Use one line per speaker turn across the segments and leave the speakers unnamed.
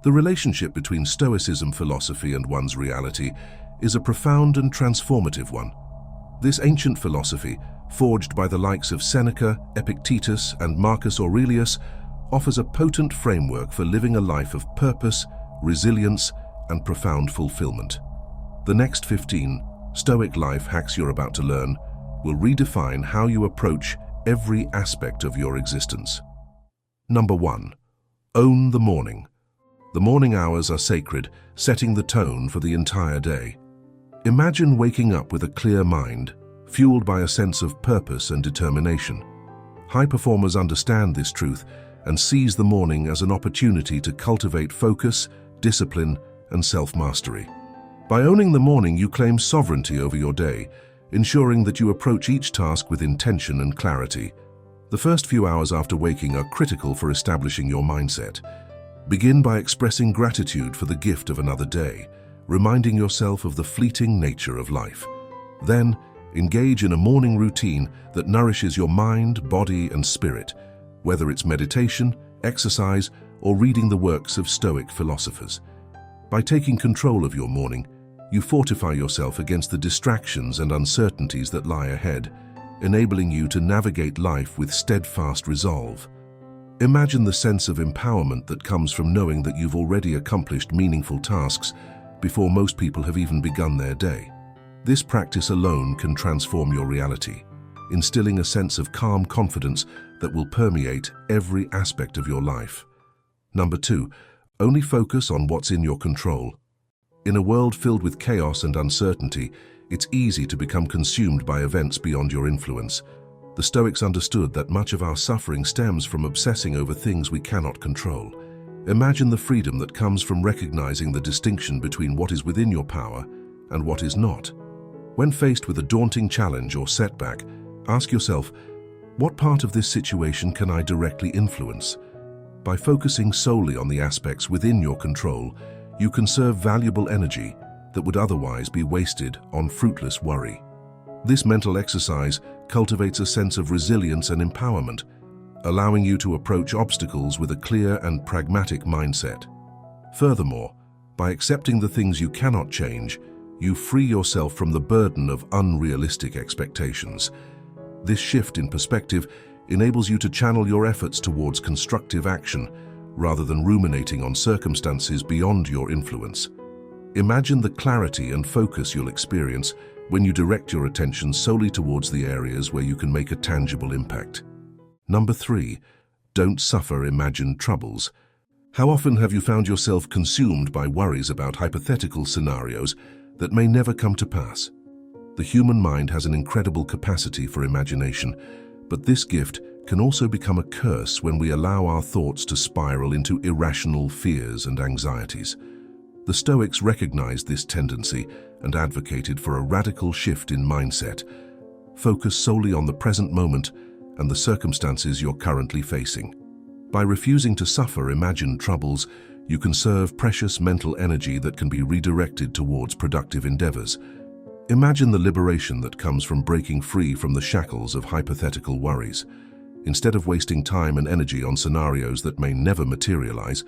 The relationship between Stoicism philosophy and one's reality is a profound and transformative one. This ancient philosophy, forged by the likes of Seneca, Epictetus, and Marcus Aurelius, offers a potent framework for living a life of purpose, resilience, and profound fulfillment. The next 15 Stoic life hacks you're about to learn will redefine how you approach every aspect of your existence. Number 1. Own the morning. The morning hours are sacred, setting the tone for the entire day. Imagine waking up with a clear mind, fueled by a sense of purpose and determination. High performers understand this truth and seize the morning as an opportunity to cultivate focus, discipline, and self-mastery. By owning the morning, you claim sovereignty over your day, ensuring that you approach each task with intention and clarity. The first few hours after waking are critical for establishing your mindset. Begin by expressing gratitude for the gift of another day, reminding yourself of the fleeting nature of life. Then, engage in a morning routine that nourishes your mind, body, and spirit, whether it's meditation, exercise, or reading the works of Stoic philosophers. By taking control of your morning, you fortify yourself against the distractions and uncertainties that lie ahead, enabling you to navigate life with steadfast resolve. Imagine the sense of empowerment that comes from knowing that you've already accomplished meaningful tasks before most people have even begun their day. This practice alone can transform your reality, instilling a sense of calm confidence that will permeate every aspect of your life. Number 2, only focus on what's in your control. In a world filled with chaos and uncertainty, it's easy to become consumed by events beyond your influence. The Stoics understood that much of our suffering stems from obsessing over things we cannot control. Imagine the freedom that comes from recognizing the distinction between what is within your power and what is not. When faced with a daunting challenge or setback, ask yourself, what part of this situation can I directly influence? By focusing solely on the aspects within your control, you conserve valuable energy that would otherwise be wasted on fruitless worry. This mental exercise cultivates a sense of resilience and empowerment, allowing you to approach obstacles with a clear and pragmatic mindset. Furthermore, by accepting the things you cannot change, you free yourself from the burden of unrealistic expectations. This shift in perspective enables you to channel your efforts towards constructive action rather than ruminating on circumstances beyond your influence. Imagine the clarity and focus you'll experience when you direct your attention solely towards the areas where you can make a tangible impact. Number 3, don't suffer imagined troubles. How often have you found yourself consumed by worries about hypothetical scenarios that may never come to pass? The human mind has an incredible capacity for imagination, but this gift can also become a curse when we allow our thoughts to spiral into irrational fears and anxieties. The Stoics recognized this tendency and advocated for a radical shift in mindset. Focus solely on the present moment and the circumstances you're currently facing. By refusing to suffer imagined troubles, you conserve precious mental energy that can be redirected towards productive endeavors. Imagine the liberation that comes from breaking free from the shackles of hypothetical worries. Instead of wasting time and energy on scenarios that may never materialize,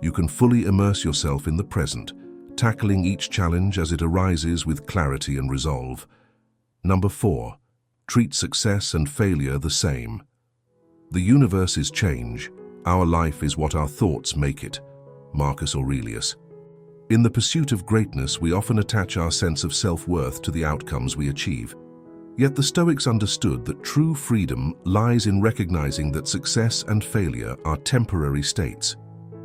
you can fully immerse yourself in the present, tackling each challenge as it arises with clarity and resolve. Number 4, treat success and failure the same. The universe is change. Our life is what our thoughts make it. Marcus Aurelius. In the pursuit of greatness, we often attach our sense of self-worth to the outcomes we achieve. Yet the Stoics understood that true freedom lies in recognizing that success and failure are temporary states,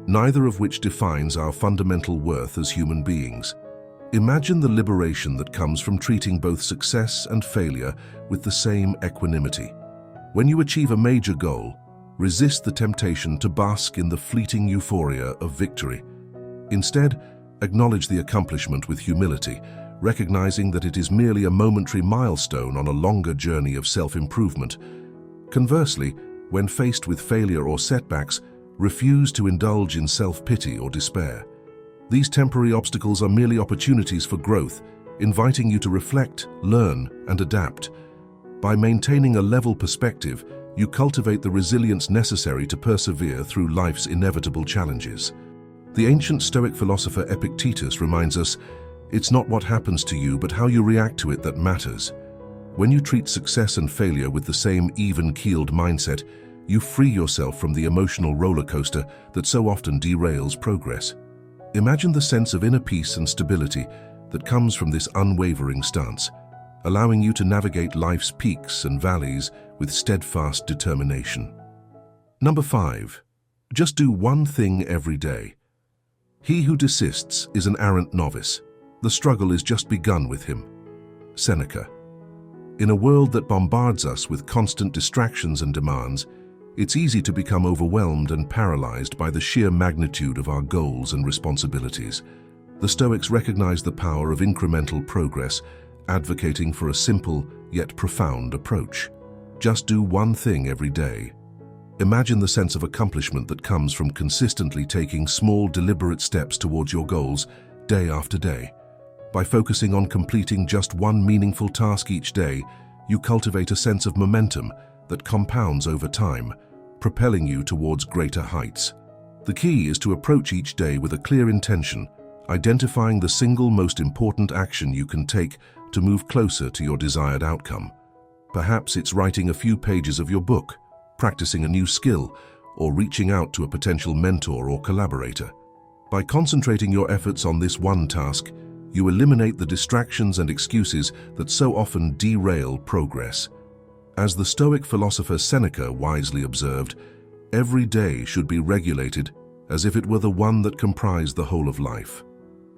neither of which defines our fundamental worth as human beings. Imagine the liberation that comes from treating both success and failure with the same equanimity. When you achieve a major goal, resist the temptation to bask in the fleeting euphoria of victory. Instead, acknowledge the accomplishment with humility, recognizing that it is merely a momentary milestone on a longer journey of self-improvement. Conversely, when faced with failure or setbacks, refuse to indulge in self-pity or despair. These temporary obstacles are merely opportunities for growth, inviting you to reflect, learn, and adapt. By maintaining a level perspective, you cultivate the resilience necessary to persevere through life's inevitable challenges. The ancient Stoic philosopher Epictetus reminds us, it's not what happens to you, but how you react to it that matters. When you treat success and failure with the same even-keeled mindset, you free yourself from the emotional roller coaster that so often derails progress. Imagine the sense of inner peace and stability that comes from this unwavering stance, allowing you to navigate life's peaks and valleys with steadfast determination. Number 5. Just do one thing every day. He who desists is an arrant novice. The struggle is just begun with him. Seneca. In a world that bombards us with constant distractions and demands, it's easy to become overwhelmed and paralyzed by the sheer magnitude of our goals and responsibilities. The Stoics recognize the power of incremental progress, advocating for a simple yet profound approach. Just do one thing every day. Imagine the sense of accomplishment that comes from consistently taking small, deliberate steps towards your goals day after day. By focusing on completing just one meaningful task each day, you cultivate a sense of momentum that compounds over time, propelling you towards greater heights. The key is to approach each day with a clear intention, identifying the single most important action you can take to move closer to your desired outcome. Perhaps it's writing a few pages of your book, practicing a new skill, or reaching out to a potential mentor or collaborator. By concentrating your efforts on this one task, you eliminate the distractions and excuses that so often derail progress. As the Stoic philosopher Seneca wisely observed, every day should be regulated as if it were the one that comprised the whole of life.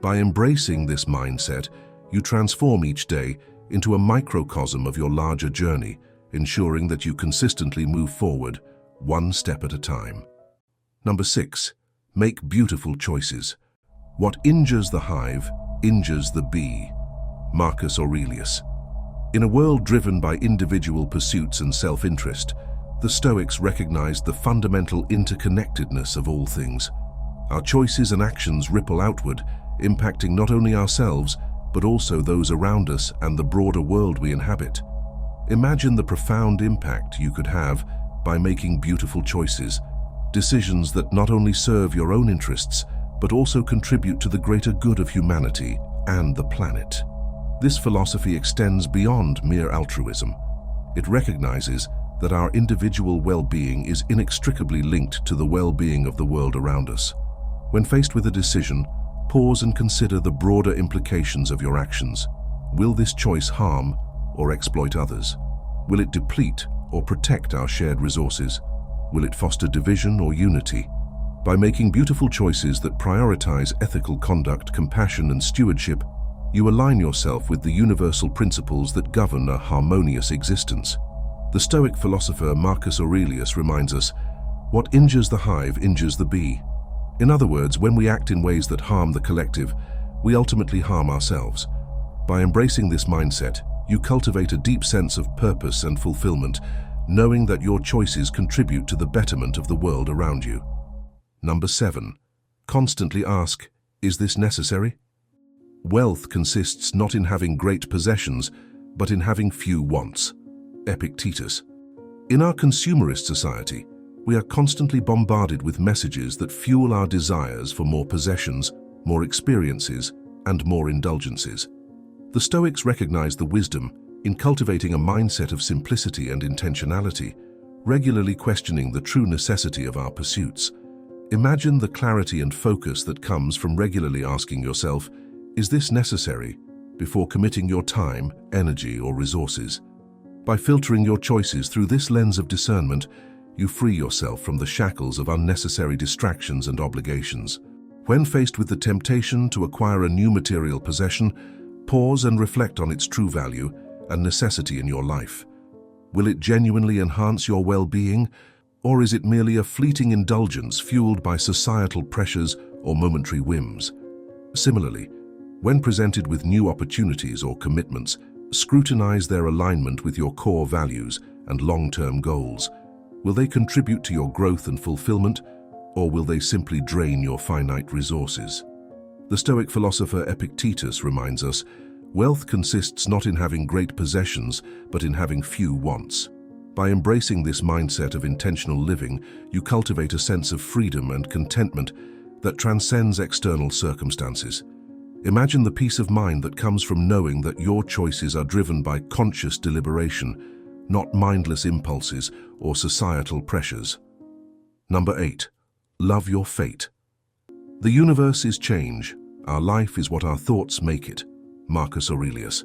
By embracing this mindset, you transform each day into a microcosm of your larger journey, ensuring that you consistently move forward, one step at a time. Number 6. Make beautiful choices. What injures the hive injures the bee. Marcus Aurelius. In a world driven by individual pursuits and self-interest, the Stoics recognized the fundamental interconnectedness of all things. Our choices and actions ripple outward, impacting not only ourselves, but also those around us and the broader world we inhabit. Imagine the profound impact you could have by making beautiful choices, decisions that not only serve your own interests, but also contribute to the greater good of humanity and the planet. This philosophy extends beyond mere altruism. It recognizes that our individual well-being is inextricably linked to the well-being of the world around us. When faced with a decision, pause and consider the broader implications of your actions. Will this choice harm or exploit others? Will it deplete or protect our shared resources? Will it foster division or unity? By making beautiful choices that prioritize ethical conduct, compassion, and stewardship, you align yourself with the universal principles that govern a harmonious existence. The Stoic philosopher Marcus Aurelius reminds us, what injures the hive injures the bee. In other words, when we act in ways that harm the collective, we ultimately harm ourselves. By embracing this mindset, you cultivate a deep sense of purpose and fulfillment, knowing that your choices contribute to the betterment of the world around you. Number 7. Constantly ask, is this necessary? Wealth consists not in having great possessions, but in having few wants. Epictetus. In our consumerist society, we are constantly bombarded with messages that fuel our desires for more possessions, more experiences, and more indulgences. The Stoics recognize the wisdom in cultivating a mindset of simplicity and intentionality, regularly questioning the true necessity of our pursuits. Imagine the clarity and focus that comes from regularly asking yourself, is this necessary, before committing your time, energy, or resources. By filtering your choices through this lens of discernment, you free yourself from the shackles of unnecessary distractions and obligations. When faced with the temptation to acquire a new material possession, pause and reflect on its true value and necessity in your life. Will it genuinely enhance your well-being, or is it merely a fleeting indulgence fueled by societal pressures or momentary whims? Similarly, when presented with new opportunities or commitments, scrutinize their alignment with your core values and long-term goals. Will they contribute to your growth and fulfillment, or will they simply drain your finite resources? The Stoic philosopher Epictetus reminds us, wealth consists not in having great possessions, but in having few wants. By embracing this mindset of intentional living, you cultivate a sense of freedom and contentment that transcends external circumstances. Imagine the peace of mind that comes from knowing that your choices are driven by conscious deliberation, not mindless impulses or societal pressures. Number 8. Love your fate. The universe is change. Our life is what our thoughts make it. Marcus Aurelius.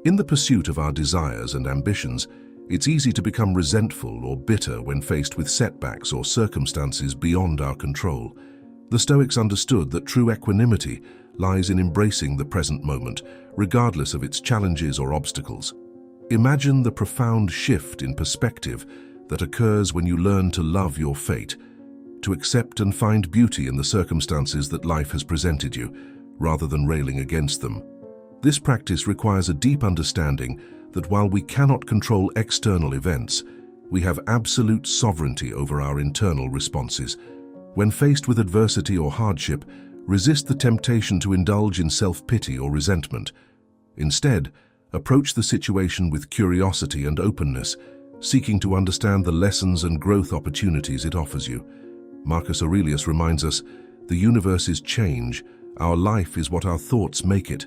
In the pursuit of our desires and ambitions, it's easy to become resentful or bitter when faced with setbacks or circumstances beyond our control. The Stoics understood that true equanimity lies in embracing the present moment, regardless of its challenges or obstacles. Imagine the profound shift in perspective that occurs when you learn to love your fate, to accept and find beauty in the circumstances that life has presented you, rather than railing against them. This practice requires a deep understanding that while we cannot control external events, we have absolute sovereignty over our internal responses. When faced with adversity or hardship, resist the temptation to indulge in self-pity or resentment. Instead, approach the situation with curiosity and openness, seeking to understand the lessons and growth opportunities it offers you. Marcus Aurelius reminds us, the universe is change, our life is what our thoughts make it.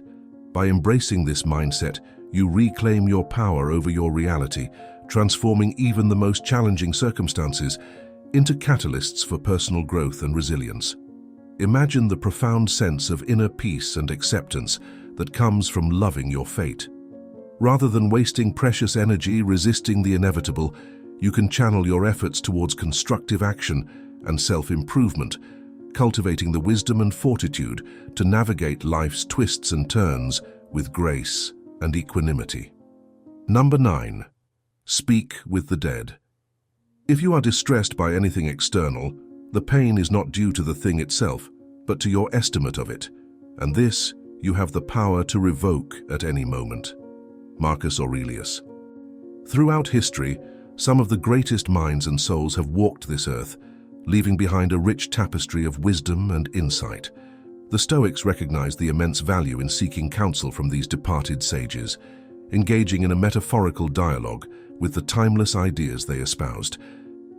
By embracing this mindset, you reclaim your power over your reality, transforming even the most challenging circumstances into catalysts for personal growth and resilience. Imagine the profound sense of inner peace and acceptance that comes from loving your fate. Rather than wasting precious energy resisting the inevitable, you can channel your efforts towards constructive action and self-improvement, cultivating the wisdom and fortitude to navigate life's twists and turns with grace and equanimity. Number 9. Speak with the dead. If you are distressed by anything external, the pain is not due to the thing itself, but to your estimate of it, and this you have the power to revoke at any moment. Marcus Aurelius. Throughout history, some of the greatest minds and souls have walked this earth, leaving behind a rich tapestry of wisdom and insight. The Stoics recognized the immense value in seeking counsel from these departed sages, engaging in a metaphorical dialogue with the timeless ideas they espoused.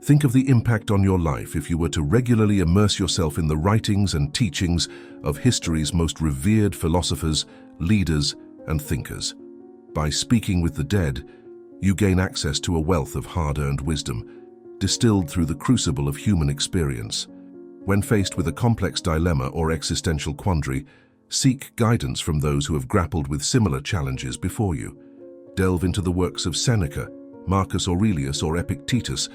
Think of the impact on your life if you were to regularly immerse yourself in the writings and teachings of history's most revered philosophers, leaders, and thinkers. By speaking with the dead, you gain access to a wealth of hard-earned wisdom, distilled through the crucible of human experience. When faced with a complex dilemma or existential quandary, seek guidance from those who have grappled with similar challenges before you. Delve into the works of Seneca, Marcus Aurelius, or Epictetus,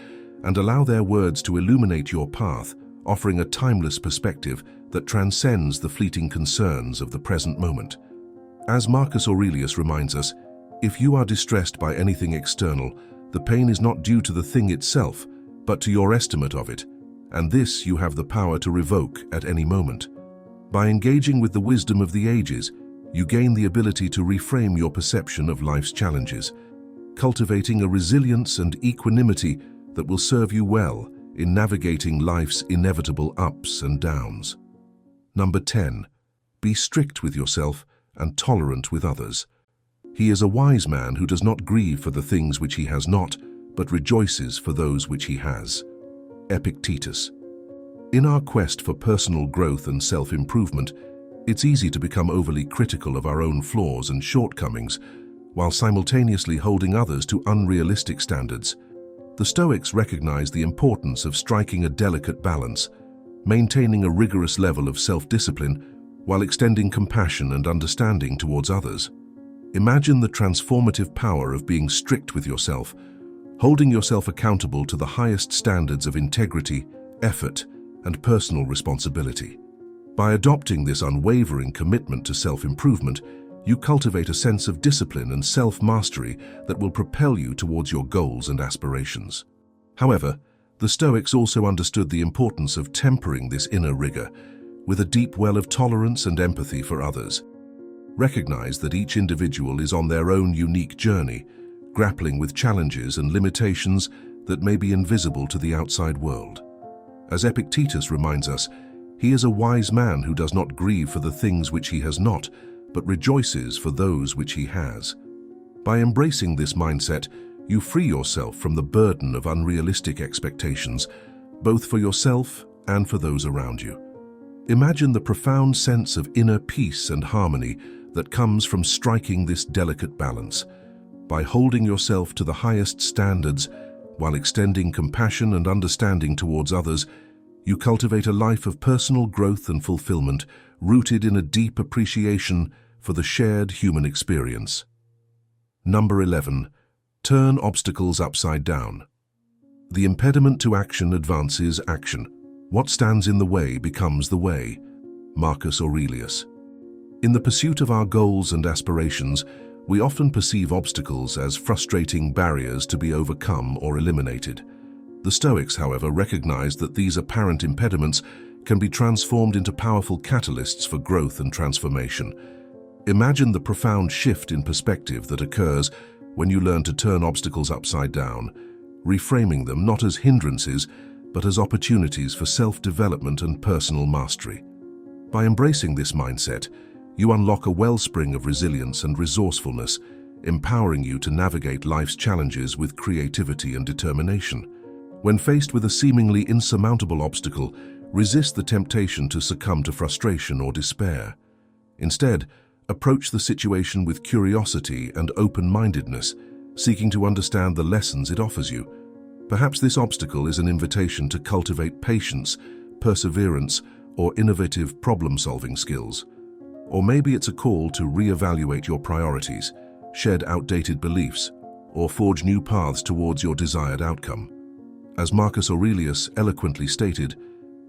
and allow their words to illuminate your path, offering a timeless perspective that transcends the fleeting concerns of the present moment. As Marcus Aurelius reminds us, if you are distressed by anything external, the pain is not due to the thing itself, but to your estimate of it, and this you have the power to revoke at any moment. By engaging with the wisdom of the ages, you gain the ability to reframe your perception of life's challenges, cultivating a resilience and equanimity that will serve you well in navigating life's inevitable ups and downs. Number 10. Be strict with yourself and tolerant with others. He is a wise man who does not grieve for the things which he has not, but rejoices for those which he has. Epictetus. In our quest for personal growth and self-improvement, it's easy to become overly critical of our own flaws and shortcomings, while simultaneously holding others to unrealistic standards. The Stoics recognized the importance of striking a delicate balance, maintaining a rigorous level of self-discipline while extending compassion and understanding towards others. Imagine the transformative power of being strict with yourself, holding yourself accountable to the highest standards of integrity, effort, and personal responsibility. By adopting this unwavering commitment to self-improvement, you cultivate a sense of discipline and self-mastery that will propel you towards your goals and aspirations. However, the Stoics also understood the importance of tempering this inner rigor with a deep well of tolerance and empathy for others. Recognize that each individual is on their own unique journey, grappling with challenges and limitations that may be invisible to the outside world. As Epictetus reminds us, he is a wise man who does not grieve for the things which he has not, but rejoices for those which he has. By embracing this mindset, you free yourself from the burden of unrealistic expectations, both for yourself and for those around you. Imagine the profound sense of inner peace and harmony that comes from striking this delicate balance. By holding yourself to the highest standards while extending compassion and understanding towards others, you cultivate a life of personal growth and fulfillment rooted in a deep appreciation for the shared human experience. Number 11. Turn obstacles upside down. The impediment to action advances action. What stands in the way becomes the way. Marcus Aurelius. In the pursuit of our goals and aspirations, we often perceive obstacles as frustrating barriers to be overcome or eliminated. The Stoics, however, recognized that these apparent impediments can be transformed into powerful catalysts for growth and transformation. Imagine the profound shift in perspective that occurs when you learn to turn obstacles upside down, reframing them not as hindrances, but as opportunities for self-development and personal mastery. By embracing this mindset, you unlock a wellspring of resilience and resourcefulness, empowering you to navigate life's challenges with creativity and determination. When faced with a seemingly insurmountable obstacle, resist the temptation to succumb to frustration or despair. Instead, approach the situation with curiosity and open-mindedness, seeking to understand the lessons it offers you. Perhaps this obstacle is an invitation to cultivate patience, perseverance, or innovative problem-solving skills. Or maybe it's a call to reevaluate your priorities, shed outdated beliefs, or forge new paths towards your desired outcome. As Marcus Aurelius eloquently stated,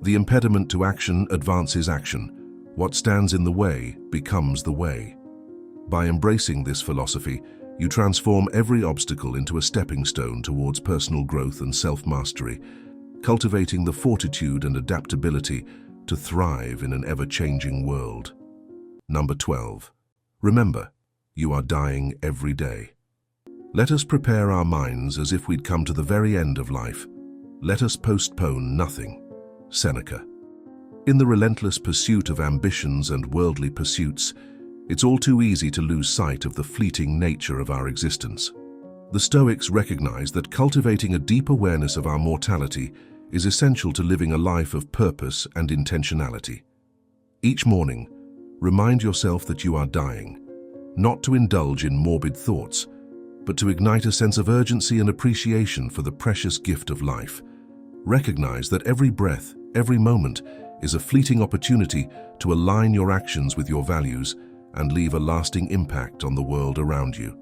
the impediment to action advances action. What stands in the way becomes the way. By embracing this philosophy, you transform every obstacle into a stepping stone towards personal growth and self-mastery, cultivating the fortitude and adaptability to thrive in an ever-changing world. Number 12. Remember, you are dying every day. Let us prepare our minds as if we'd come to the very end of life. Let us postpone nothing. Seneca. In the relentless pursuit of ambitions and worldly pursuits, it's all too easy to lose sight of the fleeting nature of our existence. The Stoics recognize that cultivating a deep awareness of our mortality is essential to living a life of purpose and intentionality. Each morning, remind yourself that you are dying, not to indulge in morbid thoughts, but to ignite a sense of urgency and appreciation for the precious gift of life. Recognize that every breath, every moment, is a fleeting opportunity to align your actions with your values and leave a lasting impact on the world around you.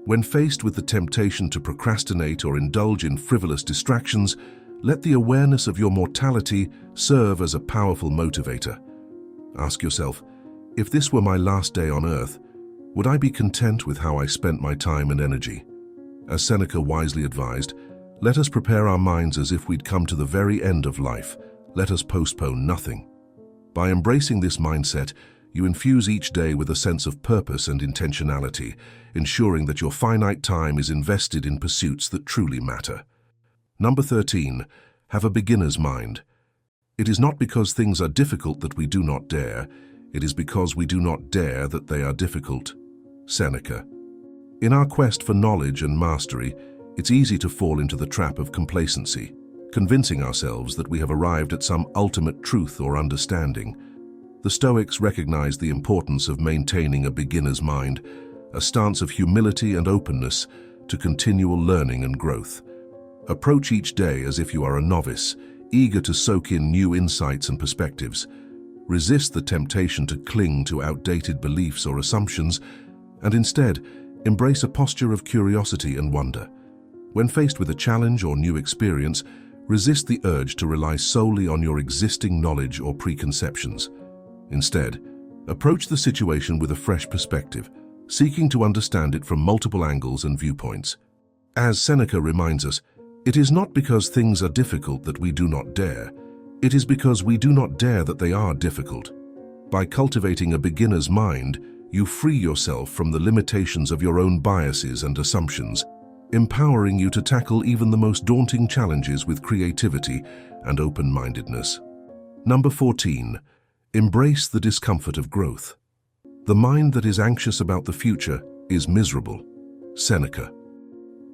When faced with the temptation to procrastinate or indulge in frivolous distractions, let the awareness of your mortality serve as a powerful motivator. Ask yourself, if this were my last day on earth, would I be content with how I spent my time and energy? As Seneca wisely advised, let us prepare our minds as if we'd come to the very end of life. Let us postpone nothing. By embracing this mindset, you infuse each day with a sense of purpose and intentionality, ensuring that your finite time is invested in pursuits that truly matter. Number 13. Have a beginner's mind. It is not because things are difficult that we do not dare. It is because we do not dare that they are difficult. Seneca. In our quest for knowledge and mastery, it's easy to fall into the trap of complacency, convincing ourselves that we have arrived at some ultimate truth or understanding. The Stoics recognized the importance of maintaining a beginner's mind, a stance of humility and openness to continual learning and growth. Approach each day as if you are a novice, eager to soak in new insights and perspectives. Resist the temptation to cling to outdated beliefs or assumptions, and instead, embrace a posture of curiosity and wonder. When faced with a challenge or new experience, resist the urge to rely solely on your existing knowledge or preconceptions. Instead, approach the situation with a fresh perspective, seeking to understand it from multiple angles and viewpoints. As Seneca reminds us, it is not because things are difficult that we do not dare. It is because we do not dare that they are difficult. By cultivating a beginner's mind, you free yourself from the limitations of your own biases and assumptions, empowering you to tackle even the most daunting challenges with creativity and open-mindedness. Number 14. Embrace the discomfort of growth. The mind that is anxious about the future is miserable. Seneca.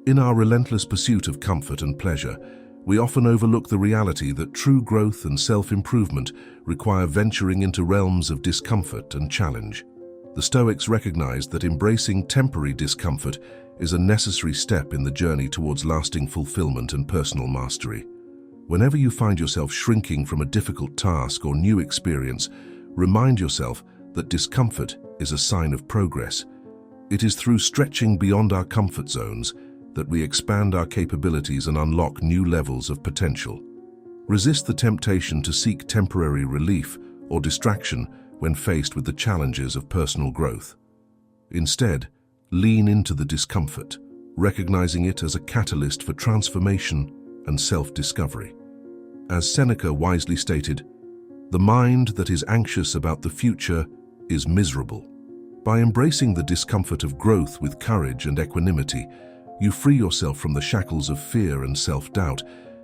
In our relentless pursuit of comfort and pleasure, we often overlook the reality that true growth and self-improvement require venturing into realms of discomfort and challenge. The Stoics recognized that embracing temporary discomfort is a necessary step in the journey towards lasting fulfillment and personal mastery. Whenever you find yourself shrinking from a difficult task or new experience, remind yourself that discomfort is a sign of progress. It is through stretching beyond our comfort zones that we expand our capabilities and unlock new levels of potential. Resist the temptation to seek temporary relief or distraction when faced with the challenges of personal growth. Instead, lean into the discomfort, recognizing it as a catalyst for transformation and self-discovery. As Seneca wisely stated, "The mind that is anxious about the future is miserable." By embracing the discomfort of growth with courage and equanimity, you free yourself from the shackles of fear and self-doubt,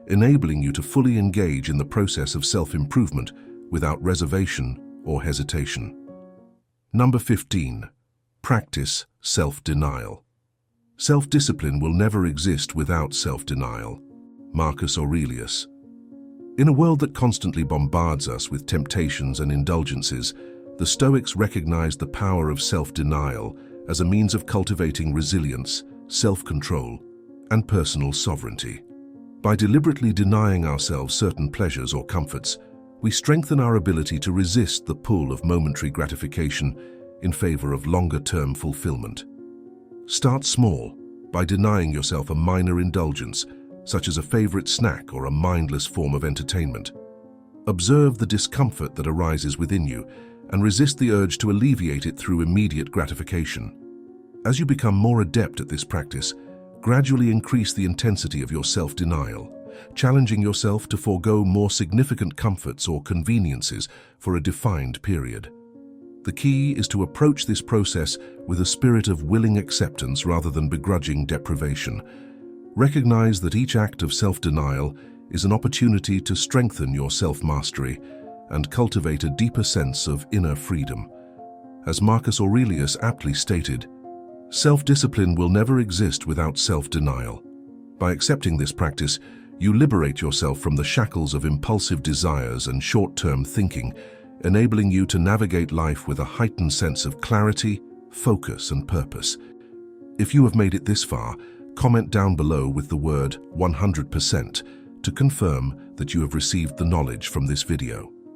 enabling you to fully engage in the process of self-improvement without reservation or hesitation. Number 15. Practice self-denial. Self-discipline will never exist without self-denial. Marcus Aurelius. In a world that constantly bombards us with temptations and indulgences, the Stoics recognized the power of self-denial as a means of cultivating resilience, self-control, and personal sovereignty. By deliberately denying ourselves certain pleasures or comforts, we strengthen our ability to resist the pull of momentary gratification in favor of longer-term fulfillment. Start small by denying yourself a minor indulgence, such as a favorite snack or a mindless form of entertainment. Observe the discomfort that arises within you and resist the urge to alleviate it through immediate gratification. As you become more adept at this practice, gradually increase the intensity of your self-denial, challenging yourself to forego more significant comforts or conveniences for a defined period. The key is to approach this process with a spirit of willing acceptance rather than begrudging deprivation. Recognize that each act of self-denial is an opportunity to strengthen your self-mastery and cultivate a deeper sense of inner freedom. As Marcus Aurelius aptly stated, self-discipline will never exist without self-denial. By accepting this practice, you liberate yourself from the shackles of impulsive desires and short-term thinking, enabling you to navigate life with a heightened sense of clarity, focus, and purpose. If you have made it this far, comment down below with the word 100% to confirm that you have received the knowledge from this video.